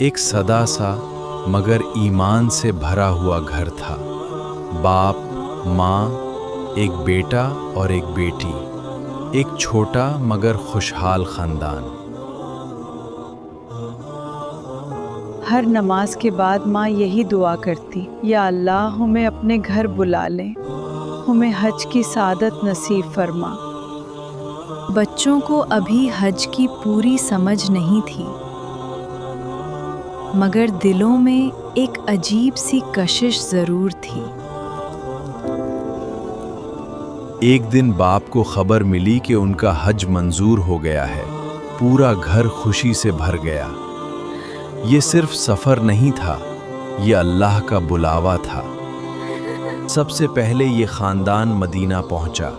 ایک سادہ سا مگر ایمان سے بھرا ہوا گھر تھا۔ باپ، ماں، ایک بیٹا اور ایک بیٹی، ایک چھوٹا مگر خوشحال خاندان۔ ہر نماز کے بعد ماں یہی دعا کرتی، یا اللہ ہمیں اپنے گھر بلا لیں، ہمیں حج کی سعادت نصیب فرما۔ بچوں کو ابھی حج کی پوری سمجھ نہیں تھی، مگر دلوں میں ایک عجیب سی کشش ضرور تھی۔ ایک دن باپ کو خبر ملی کہ ان کا حج منظور ہو گیا ہے۔ پورا گھر خوشی سے بھر گیا۔ یہ صرف سفر نہیں تھا، یہ اللہ کا بلاوا تھا۔ سب سے پہلے یہ خاندان مدینہ پہنچا۔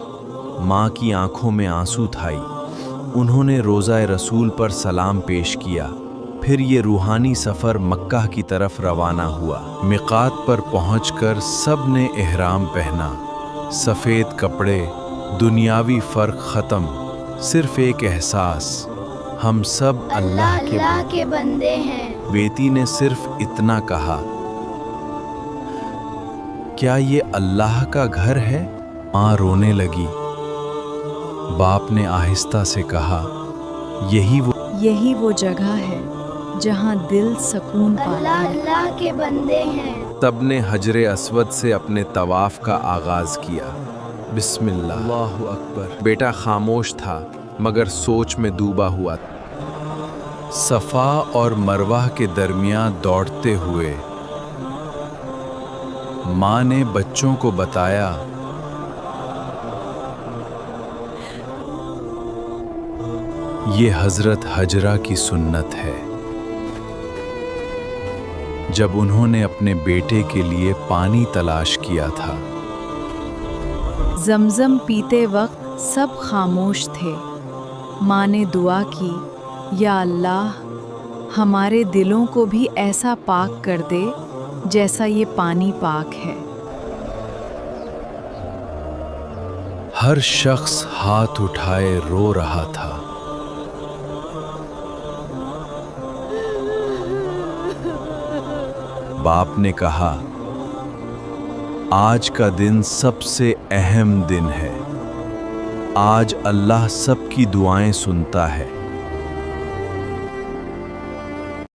ماں کی آنکھوں میں آنسو تھائی۔ انہوں نے روضہ رسول پر سلام پیش کیا۔ پھر یہ روحانی سفر مکہ کی طرف روانہ ہوا۔ میقات پر پہنچ کر سب نے احرام پہنا۔ سفید کپڑے، دنیاوی فرق ختم، صرف ایک احساس، ہم سب اللہ کے بندے ہیں۔ بیٹی نے صرف اتنا کہا، کیا یہ اللہ کا گھر ہے؟ ماں رونے لگی۔ باپ نے آہستہ سے کہا، یہی وہ جگہ ہے جہاں دل سکون پاتا ہے۔ اللہ کے بندے ہیں۔ سب نے حجر اسود سے اپنے طواف کا آغاز کیا۔ بسم اللہ، اللہ اکبر۔ بیٹا خاموش تھا مگر سوچ میں ڈوبا ہوا تھا۔ صفا اور مروہ کے درمیان دوڑتے ہوئے ماں نے بچوں کو بتایا، یہ حضرت حجرہ کی سنت ہے۔ جب انہوں نے اپنے بیٹے کے لیے پانی تلاش کیا تھا، زمزم پیتے وقت سب خاموش تھے۔ ماں نے دعا کی، یا اللہ ہمارے دلوں کو بھی ایسا پاک کر دے جیسا یہ پانی پاک ہے۔ ہر شخص ہاتھ اٹھائے رو رہا تھا۔ باپ نے کہا، آج کا دن سب سے اہم دن ہے۔ آج اللہ سب کی دعائیں سنتا ہے۔